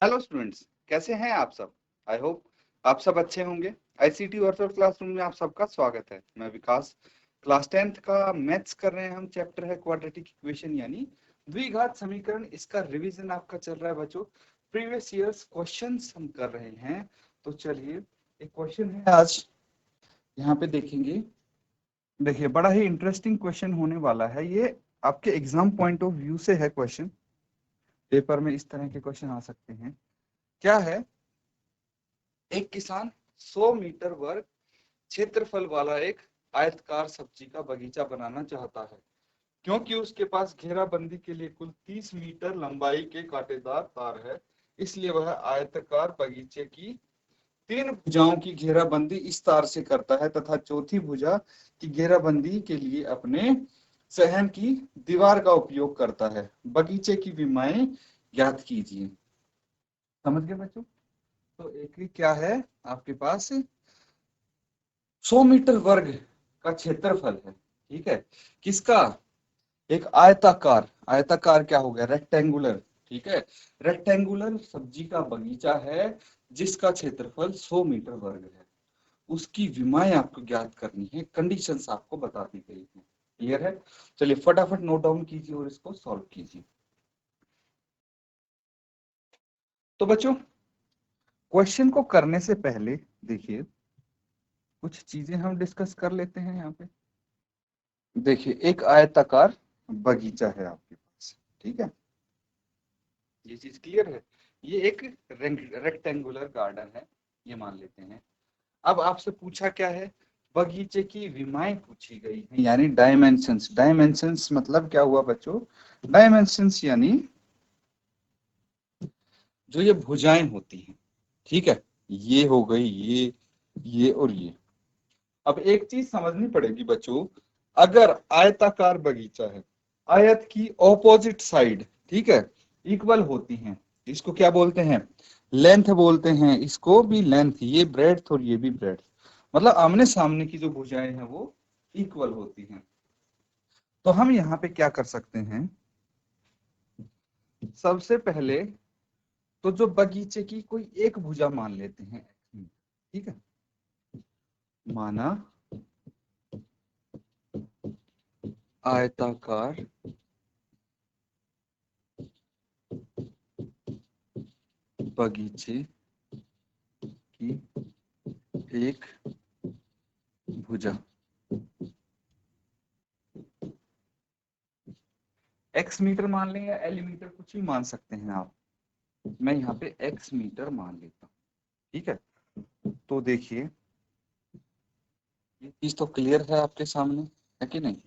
Hello students, कैसे हैं आप सब। आई होप आप सब अच्छे होंगे। आईसीटी वर्चुअल क्लासरूम में आप सबका स्वागत है। मैं विकास, क्लास 10th का मैथ्स कर रहे हैं हम। चैप्टर है क्वाड्रेटिक इक्वेशन यानी द्विघात समीकरण। इसका रिवीजन आपका चल रहा है बच्चों। प्रीवियस ईयर्स क्वेश्चंस हम कर रहे हैं। तो चलिए, एक क्वेश्चन है आज यहाँ पे देखेंगे। देखिए, बड़ा ही इंटरेस्टिंग क्वेश्चन होने वाला है ये। आपके एग्जाम पॉइंट ऑफ व्यू से है क्वेश्चन। पेपर में इस तरह के क्वेश्चन आ सकते हैं। क्या है, एक किसान 100 मीटर वर्ग क्षेत्रफल वाला एक आयतकार सब्जी का बगीचा बनाना चाहता है। क्योंकि उसके पास घेराबंदी के लिए कुल 30 मीटर लंबाई के कांटेदार तार है, इसलिए वह आयताकार बगीचे की 3 भुजाओं की घेराबंदी इस तार से करता है तथा चौथी भुजा की घेराबंदी के लिए अपने सहन की दीवार का उपयोग करता है। बगीचे की विमाएं ज्ञात कीजिए। समझ गए बच्चों। तो एक क्या है, आपके पास 100 मीटर वर्ग का क्षेत्रफल है। ठीक है, किसका? एक आयताकार, आयताकार क्या हो गया, रेक्टेंगुलर। ठीक है, रेक्टेंगुलर सब्जी का बगीचा है जिसका क्षेत्रफल 100 मीटर वर्ग है। उसकी विमाएं आपको ज्ञात करनी है, कंडीशंस आपको बता दी गई है। क्लियर है? चलिए फटाफट नोट डाउन कीजिए और इसको सॉल्व कीजिए। तो बच्चों, क्वेश्चन को करने से पहले देखिए, कुछ चीजें हम डिस्कस कर लेते हैं यहाँ पे। देखिए, एक आयताकार बगीचा है आपके पास। ठीक है, ये चीज क्लियर है। ये एक रेक्टेंगुलर गार्डन है, ये मान लेते हैं। अब आपसे पूछा क्या है, बगीचे की विमाएं पूछी गई है, यानी डायमेंशंस। डायमेंशंस मतलब क्या हुआ बच्चों? डायमेंशंस यानी जो ये भुजाएं होती हैं। ठीक है, ये हो गई, ये और ये। अब एक चीज समझनी पड़ेगी बच्चों, अगर आयताकार बगीचा है, आयत की ऑपोजिट साइड, ठीक है, इक्वल होती हैं, इसको क्या बोलते हैं? लेंथ बोलते हैं। इसको भी लेंथ, ये ब्रेड्थ और ये भी ब्रेड्थ, मतलब आमने सामने की जो भुजाएं हैं वो इक्वल होती हैं। तो हम यहाँ पे क्या कर सकते हैं, सबसे पहले तो जो बगीचे की कोई एक भुजा मान लेते हैं। ठीक है, माना आयताकार बगीचे की एक भुजा एक्स मीटर मान लें या एल मीटर, कुछ भी मान सकते हैं आप। मैं यहाँ पे एक्स मीटर मान लेता हूँ। ठीक है, तो देखिए, ये चीज तो क्लियर है आपके सामने, है कि नहीं?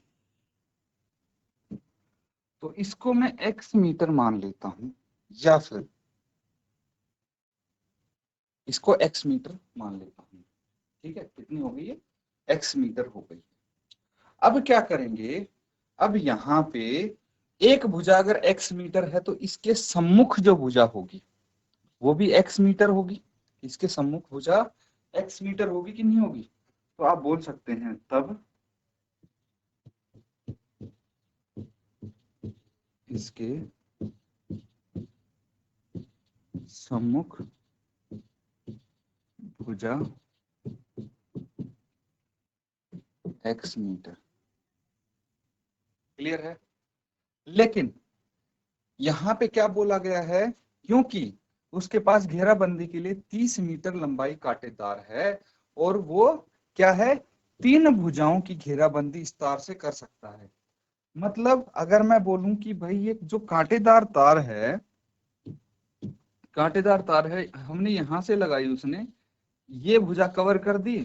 तो इसको मैं एक्स मीटर मान लेता हूँ, या फिर इसको एक्स मीटर मान लेता हूँ। ठीक है, कितनी हो गई है? एक्स मीटर हो गई। अब क्या करेंगे, अब यहाँ पे एक भुजा अगर एक्स मीटर है तो इसके सम्मुख जो भुजा होगी वो भी एक्स मीटर होगी। इसके सम्मुख भुजा एक्स मीटर होगी कि नहीं होगी? तो आप बोल सकते हैं तब इसके सम्मुख भुजा एक्स मीटर। क्लियर है? लेकिन यहाँ पे क्या बोला गया है, क्योंकि उसके पास घेराबंदी के लिए 30 मीटर लंबाई कांटेदार है और वो क्या है, 3 भुजाओं की घेराबंदी इस तार से कर सकता है। मतलब अगर मैं बोलूं कि भाई ये जो कांटेदार तार है, कांटेदार तार है, हमने यहां से लगाई, उसने ये भुजा कवर कर दी,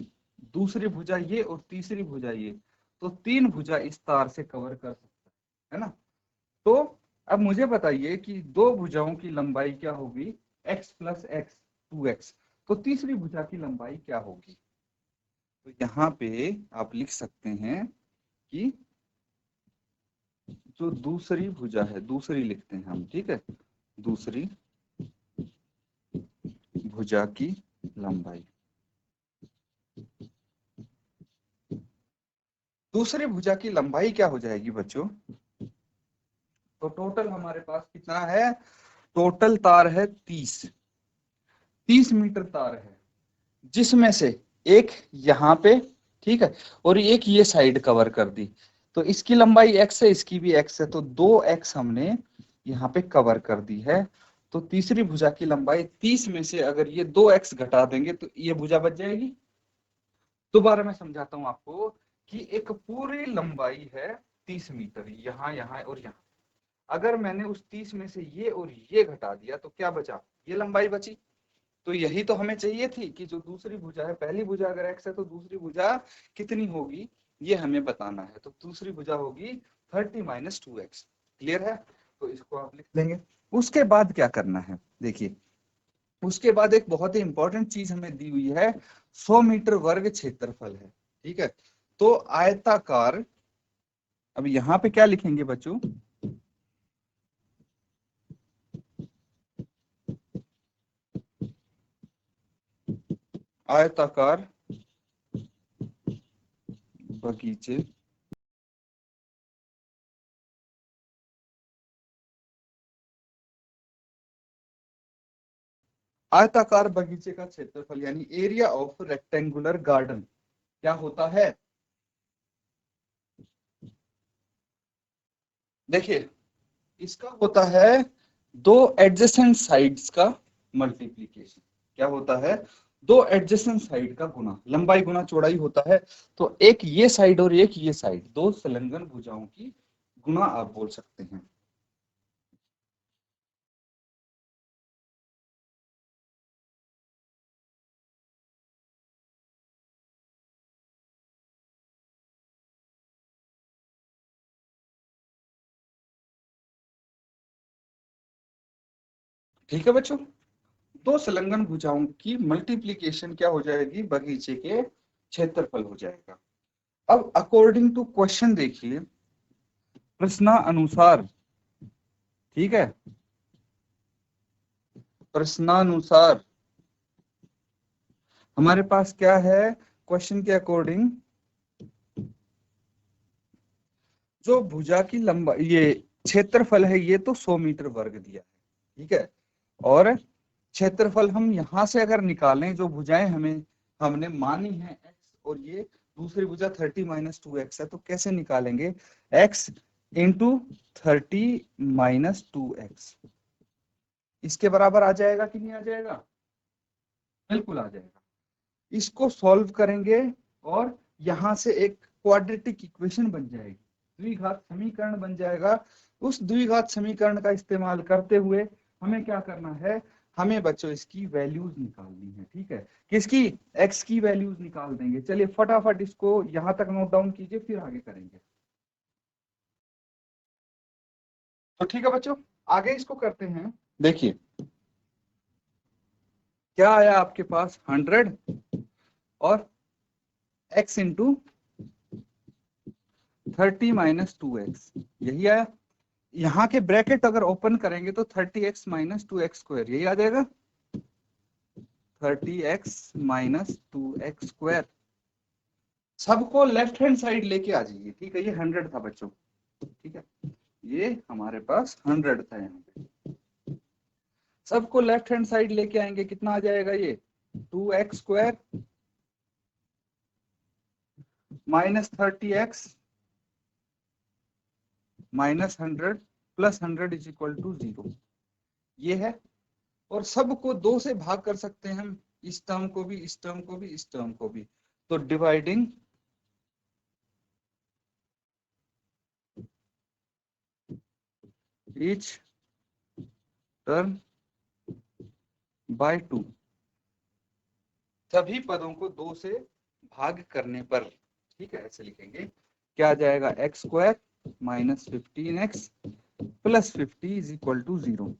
दूसरी भुजा ये और तीसरी भुजा ये, तो 3 भुजा इस तार से कवर कर सकता है ना। तो अब मुझे बताइए कि दो भुजाओं की लंबाई क्या होगी, x प्लस एक्स 2x, तो तीसरी भुजा की लंबाई क्या होगी? तो यहाँ पे आप लिख सकते हैं कि जो दूसरी भुजा है, दूसरी लिखते हैं हम, ठीक है, दूसरी भुजा की लंबाई, दूसरी भुजा की लंबाई क्या हो जाएगी बच्चों? तो टोटल हमारे पास कितना है, टोटल तार है 30, 30 मीटर तार है, जिसमें से एक यहाँ पे, ठीक है, और एक ये साइड कवर कर दी, तो इसकी लंबाई x है, इसकी भी x है, तो 2x हमने यहाँ पे कवर कर दी है। तो तीसरी भुजा की लंबाई 30 में से अगर ये 2x घटा देंगे तो ये भुजा बच जाएगी। दोबारा मैं समझाता हूं आपको कि एक पूरी लंबाई है 30 मीटर, यहाँ यहाँ और यहाँ, अगर मैंने उस 30 में से ये और ये घटा दिया तो क्या बचा, ये लंबाई बची। तो यही तो हमें चाहिए थी कि जो दूसरी भुजा है, पहली भुजा अगर x है तो दूसरी भुजा कितनी होगी ये हमें बताना है। तो दूसरी भुजा होगी 30 माइनस 2x। क्लियर है? तो इसको आप लिख लेंगे। उसके बाद क्या करना है, देखिए उसके बाद एक बहुत ही इंपॉर्टेंट चीज हमें दी हुई है, 100 मीटर वर्ग क्षेत्रफल है। ठीक है, तो आयताकार, अब यहाँ पे क्या लिखेंगे बच्चों, आयताकार बगीचे आयताकार बगीचे का क्षेत्रफल यानी एरिया ऑफ रेक्टेंगुलर गार्डन क्या होता है। देखिए इसका होता है दो एडजेसेंट साइड्स का मल्टीप्लीकेशन। क्या होता है, दो एडजेसेंट साइड का गुना, लंबाई गुना चौड़ाई होता है। तो एक ये साइड और एक ये साइड, दो संलग्न भुजाओं की गुना आप बोल सकते हैं। ठीक है बच्चों, दो संलग्न भुजाओं की मल्टीप्लीकेशन क्या हो जाएगी, बगीचे के क्षेत्रफल हो जाएगा। अब अकॉर्डिंग टू क्वेश्चन देखिए, प्रश्नानुसार, ठीक है, प्रश्नानुसार हमारे पास क्या है, क्वेश्चन के अकॉर्डिंग जो भुजा की लंबाई, ये क्षेत्रफल है, ये तो 100 मीटर वर्ग दिया है, ठीक है, और क्षेत्रफल हम यहां से अगर निकालें, जो भुजाएं हमें हमने मानी है x, और ये दूसरी भुजा 30 माइनस 2x है, तो कैसे निकालेंगे, x इंटू 30 माइनस 2x इसके बराबर आ जाएगा कि नहीं आ जाएगा, बिल्कुल आ जाएगा। इसको सॉल्व करेंगे और यहां से एक क्वाड्रेटिक इक्वेशन बन जाएगी, द्विघात समीकरण बन जाएगा। उस द्विघात समीकरण का इस्तेमाल करते हुए हमें क्या करना है, हमें बच्चों इसकी वैल्यूज निकालनी है। ठीक है, किसकी, x की वैल्यूज निकाल देंगे। चलिए फटाफट इसको यहां तक नोट डाउन कीजिए, फिर आगे करेंगे। तो ठीक है बच्चों, आगे इसको करते हैं। देखिए क्या आया आपके पास, 100 और x इंटू 30 माइनस 2x, यही आया। यहाँ के ब्रैकेट अगर ओपन करेंगे तो 30x माइनस 2x स्क्वायर, यही आ जाएगा, 30x माइनस 2x स्क्वायर। सबको लेफ्ट हैंड साइड लेके आ जाइए। ठीक है, ये 100 था बच्चों, ठीक है, ये हमारे पास 100 था, यहाँ पे सबको लेफ्ट हैंड साइड लेके आएंगे, कितना आ जाएगा ये, 2x square minus 30x minus 100 plus 100 is equal to 0, ये है। और सबको 2 से भाग कर सकते हैं हम, इस टर्म को भी, इस टर्म को भी, इस टर्म को भी। तो डिवाइडिंग ईच टर्म बाय 2, सभी पदों को 2 से भाग करने पर, ठीक है, ऐसे लिखेंगे, क्या आ जाएगा, x square minus 15x plus 50 is equal to 0।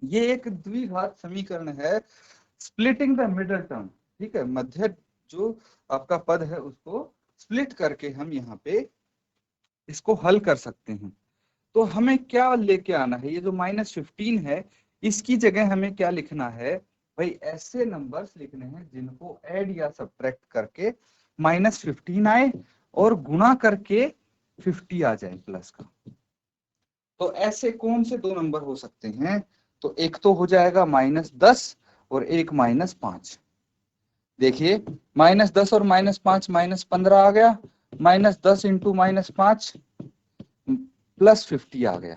ये एक द्विघात समीकरण है, स्प्लिटिंग द मिडल टर्म। ठीक है, मध्य जो आपका पद है उसको स्प्लिट करके हम यहाँ पे इसको हल कर सकते हैं। तो हमें क्या लेके आना है, ये जो माइनस 15 है, इसकी जगह हमें क्या लिखना है भाई, ऐसे नंबर्स लिखने हैं जिनको ऐड या सब्ट्रैक्ट करके माइनस 15 आए और गुणा करके 50 आ जाए प्लस का। तो ऐसे कौन से दो नंबर हो सकते हैं, तो एक तो हो जाएगा -10 और एक -5। देखिए -10 और -5 -15 आ गया, -10 इंटू -5 +50 आ गया।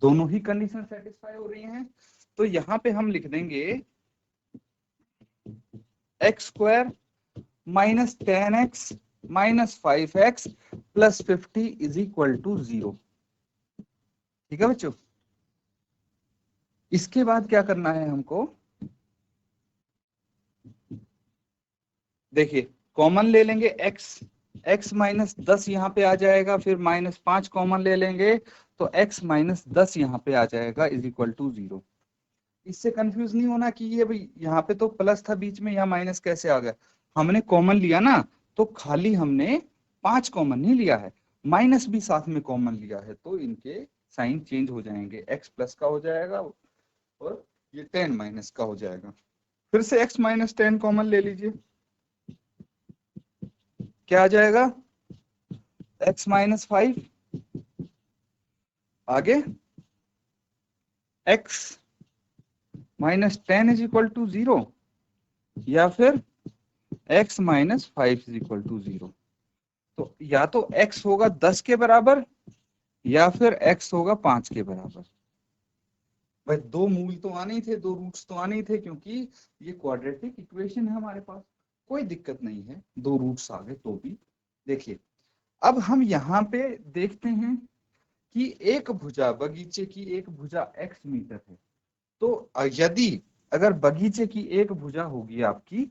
दोनों ही कंडीशन सेटिस्फाई हो रही हैं। तो यहाँ पे हम लिख देंगे x² -10x -5x +50 = 0। ठीक है बच्चों, इसके बाद क्या करना है हमको, देखिए कॉमन ले लेंगे x -10 यहाँ पे आ जाएगा, फिर -5 कॉमन ले लेंगे तो x -10 यहाँ पे आ जाएगा = 0। इससे कंफ्यूज नहीं होना कि ये भाई यहाँ पे तो प्लस था बीच में, यहाँ माइनस कैसे आ गया। हमने कॉमन लिया ना, तो खाली हमने 5 कॉमन नहीं लिया है, माइनस भी साथ में कॉमन लिया है, तो इनके साइन चेंज हो जाएंगे, x प्लस का हो जाएगा और ये 10 माइनस का हो जाएगा। फिर से x -10 कॉमन ले लीजिए, क्या आ जाएगा, x -5 आगे x -10 = 0 या फिर x -5 = 0। तो या तो x होगा 10 के बराबर या फिर x होगा 5 के बराबर। भाई दो मूल तो आने ही थे, दो रूट्स तो आने ही थे, क्योंकि ये क्वाड्रेटिक इक्वेशन है हमारे पास, कोई दिक्कत नहीं है, दो रूट्स आ गए तो भी। देखिए अब हम यहाँ पे देखते हैं कि एक भुजा, बगीचे की एक भुजा x मीटर है। तो यदि अगर बगीचे की एक भुजा होगी आपकी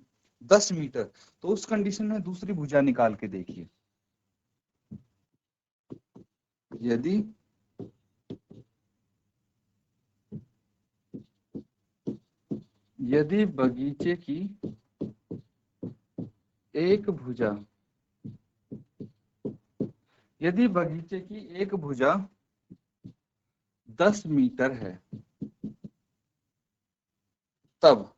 10 मीटर, तो उस कंडीशन में दूसरी भुजा निकाल के देखिए। यदि बगीचे की एक भुजा, यदि बगीचे की एक भुजा 10 मीटर है, तब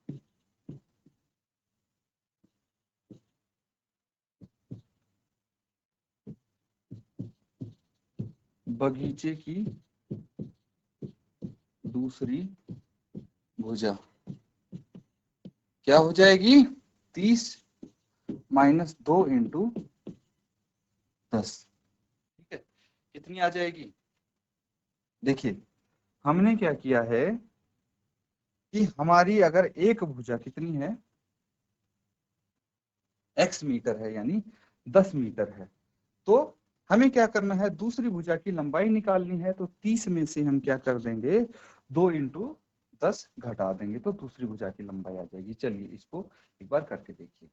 बगीचे की दूसरी भुजा क्या हो जाएगी, 30 - 2 × 10। ठीक है, कितनी आ जाएगी। देखिए हमने क्या किया है कि हमारी अगर एक भुजा कितनी है, x मीटर है यानी 10 मीटर है, तो हमें क्या करना है, दूसरी भुजा की लंबाई निकालनी है। तो 30 में से हम क्या कर देंगे, 2 × 10 घटा देंगे, तो दूसरी भुजा की लंबाई आ जाएगी। चलिए इसको एक बार करके देखिए।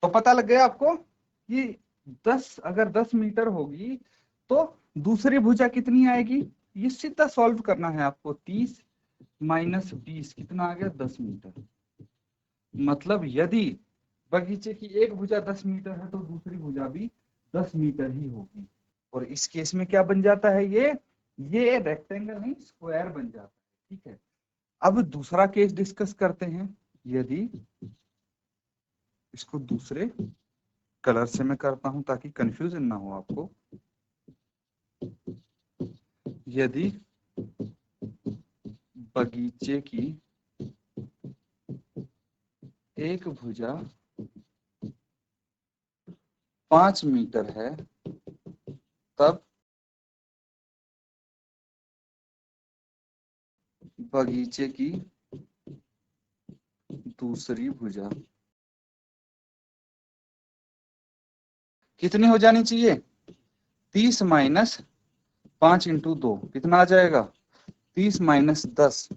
तो पता लग गया आपको कि 10 अगर 10 मीटर होगी तो दूसरी भुजा कितनी आएगी। ये सीधा सॉल्व करना है आपको। 30 - 20 कितना आ गया, 10 मीटर। मतलब यदि बगीचे की एक भुजा 10 मीटर है तो दूसरी भुजा भी 10 मीटर ही होगी। और इस केस में क्या बन जाता है, ये रेक्टेंगल नहीं स्क्वायर बन जाता है। ठीक है, अब दूसरा केस डिस्कस करते हैं। यदि इसको दूसरे कलर से मैं करता हूं ताकि कंफ्यूजन ना हो आपको। यदि बगीचे की एक भुजा 5 मीटर है, तब बगीचे की दूसरी भुजा कितनी हो जानी चाहिए, 30 - 5 × 2 कितना आ जाएगा, 30 - 10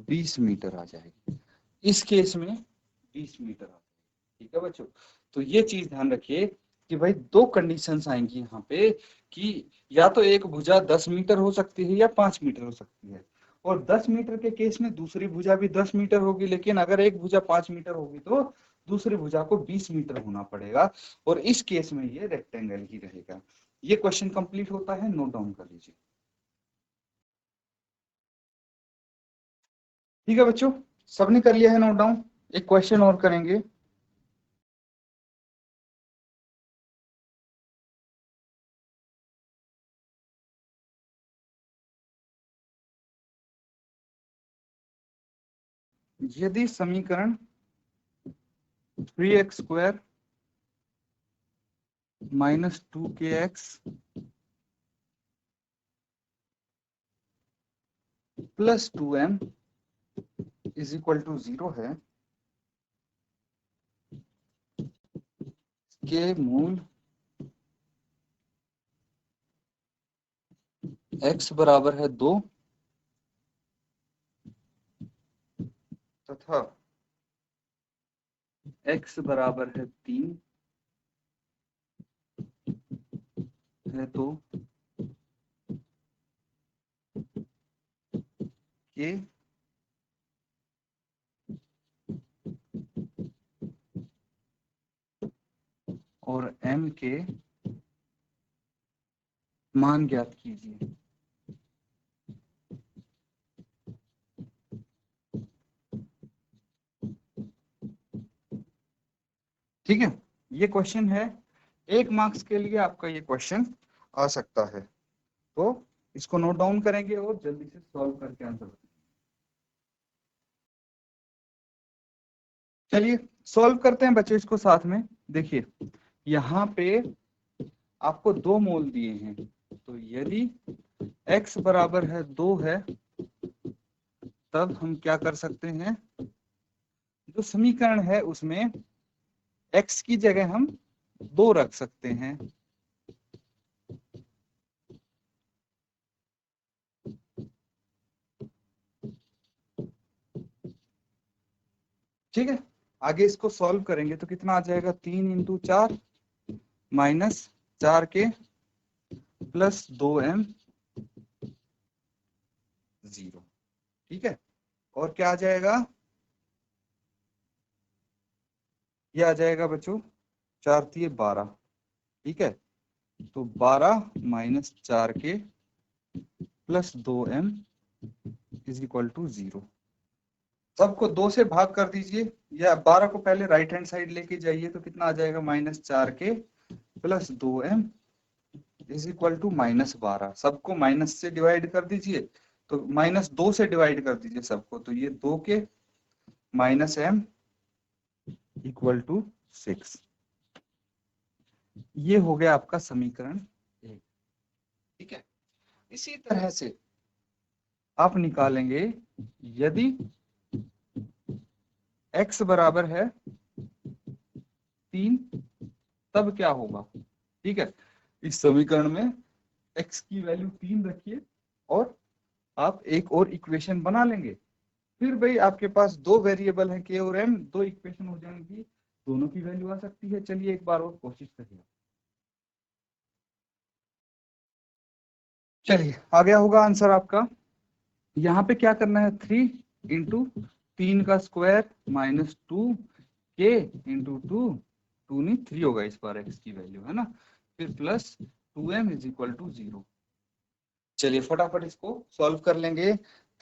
20 मीटर आ जाएगी। इस केस में 20 मीटर आ जाएगी। ठीक है बच्चों, तो ये चीज ध्यान रखिए कि भाई दो कंडीशंस आएंगी यहाँ पे कि या तो एक भुजा 10 मीटर हो सकती है या 5 मीटर हो सकती है। और 10 मीटर के केस में दूसरी भुजा भी 10 मीटर होगी, लेकिन अगर एक भुजा 5 मीटर होगी तो दूसरी भुजा को 20 मीटर होना पड़ेगा। और इस केस में ये रेक्टेंगल ही रहेगा। ये क्वेश्चन कंप्लीट होता है, नोट डाउन कर लीजिए। ठीक है बच्चों, सबने कर लिया है नोट डाउन। एक क्वेश्चन और करेंगे। यदि समीकरण 3x² minus 2kx plus 2m is equal to 0 है, के मूल x बराबर है 2 तथा x बराबर है 3 है, तो के और m के मान ज्ञात कीजिए। ठीक है, ये क्वेश्चन है, 1 मार्क्स के लिए आपका ये क्वेश्चन आ सकता है, तो इसको नोट डाउन करेंगे और जल्दी से सॉल्व करके आंसर बताएंगे। चलिए सॉल्व करते हैं बच्चों इसको साथ में। देखिए यहाँ पे आपको 2 मोल दिए हैं, तो यदि x बराबर है 2 है, तब हम क्या कर सकते हैं, जो समीकरण है उसमें x की जगह हम 2 रख सकते हैं। ठीक है, आगे इसको सॉल्व करेंगे तो कितना आ जाएगा, 3 इंटू 4 माइनस 4 के प्लस 2m 0। ठीक है, और क्या आ जाएगा, ये आ जाएगा बच्चों 4 तिये 12। ठीक है, तो 12 माइनस 4 के plus 2m is equal to 0। सबको 2 से भाग कर दीजिए, या 12 को पहले राइट हैंड साइड लेके जाइए, तो कितना आ जाएगा, माइनस 4 के plus 2m is equal to minus 12। सबको माइनस से डिवाइड कर दीजिए, तो माइनस 2 से डिवाइड कर दीजिए सबको, तो ये 2 के माइनस m इक्वल टू 6। ये हो गया आपका समीकरण 1। ठीक है, इसी तरह से आप निकालेंगे, यदि x बराबर है 3, तब क्या होगा। ठीक है, इस समीकरण में x की वैल्यू 3 रखिए और आप एक और इक्वेशन बना लेंगे, फिर भाई आपके पास 2 वेरिएबल हैं k और m, 2 इक्वेशन हो जाएंगी, दोनों की वैल्यू आ सकती है। चलिए एक बार और कोशिश करिए। चलिए आ गया होगा आंसर आपका। यहाँ पे क्या करना है, 3 इंटू 3 का स्क्वायर माइनस 2 के इंटू 2 नहीं 3 होगा इस बार x की वैल्यू, है ना, फिर plus 2m is equal to 0। चलिए फटाफट इसको सॉल्व कर लेंगे।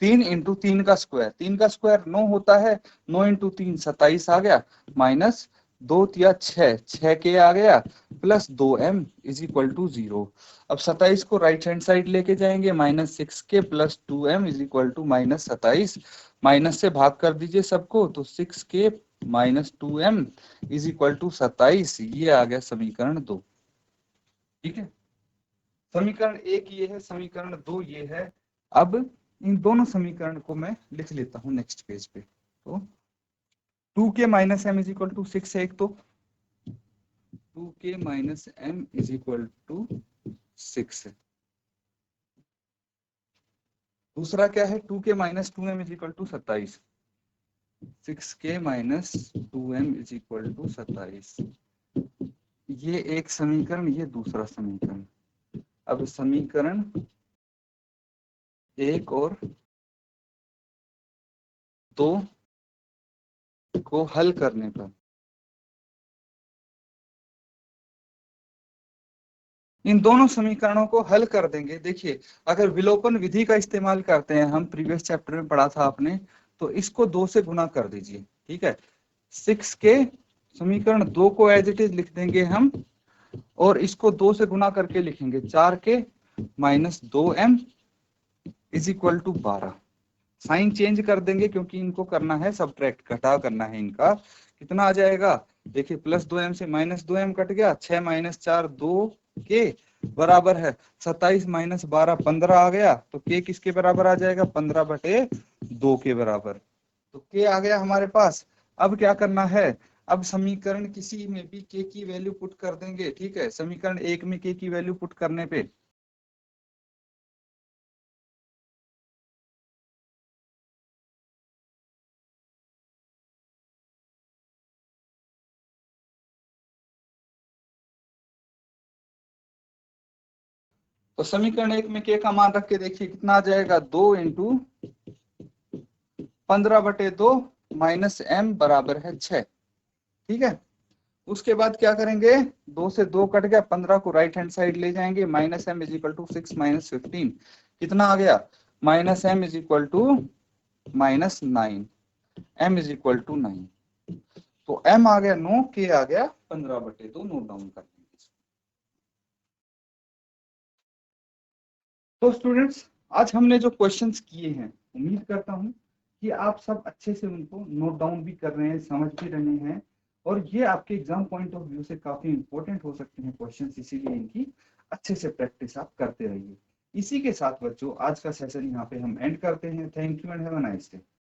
3 इंटू 3 का स्क्वायर, 3 का स्क्वायर 9 होता है, 9 इंटू 3 27 आ गया, माइनस 2 तिया 6, 6 के आ गया, plus 2m is equal to 0। अब 27 को राइट हैंड साइड लेके जाएंगे, माइनस 6 के plus 2m is equal to minus 27, minus से भाग कर दीजिए सबको, तो 6 के minus 2m is equal to 27। ये आ गया समीकरण 2। ठीक है, समीकरण 1 ये है, समीकरण 2 ये है। अब इन दोनों समीकरण को मैं लिख लेता हूं नेक्स्ट पेज पे। तो 2 के minus m is equal to 6 है एक, तो 2 के minus m is equal to 6 है। दूसरा क्या है, 2 के minus 2m is equal to 27, 6 के minus 2m is equal to 27। ये एक समीकरण, ये दूसरा समीकरण। अब समीकरण 1 और 2 को हल करने पर इन दोनों समीकरणों को हल कर देंगे। देखिए अगर विलोपन विधि का इस्तेमाल करते हैं, हम प्रीवियस चैप्टर में पढ़ा था आपने, तो इसको 2 से गुना कर दीजिए। ठीक है, 6 के समीकरण 2 को एज इट इज लिख देंगे हम, और इसको 2 से गुना करके लिखेंगे, 4 के minus 2m is equal to 12। Sign change कर देंगे क्योंकि इनको करना है सब्ट्रैक्ट, घटाव करना है इनका। कितना आ जाएगा, देखिए +2m से -2m कट गया, 6 - 4 2 के बराबर है 27 - 12 15 आ गया। तो के किसके बराबर आ जाएगा, 15/2 के बराबर। तो के आ गया हमारे पास। अब क्या करना है, अब समीकरण किसी में भी के की वैल्यू पुट कर देंगे, ठीक है। समीकरण 1 में के की वैल्यू पुट करने पे तो समीकरण 1 में के का मान रख के देखिए कितना आ जाएगा, 2 × 15/2 -m बराबर है 6, ठीक है। उसके बाद क्या करेंगे, 2 से 2 कट गया, 15 को राइट हैंड साइड ले जाएंगे, -m = 6 - 15 कितना आ गया, -m = -9, m = 9। तो m आ गया 9, k आ गया 15/2, नोट डाउन कर लेंगे। तो स्टूडेंट्स, आज हमने जो क्वेश्चंस किए हैं, उम्मीद करता हूं कि आप सब अच्छे से उनको नोट डाउन भी कर रहे हैं, समझ भी रहे हैं, और ये आपके एग्जाम पॉइंट ऑफ व्यू से काफी इंपॉर्टेंट हो सकते हैं क्वेश्चंस, इसीलिए इनकी अच्छे से प्रैक्टिस आप करते रहिए। इसी के साथ बच्चों, आज का सेशन यहाँ पे हम एंड करते हैं। Thank you and have a nice day.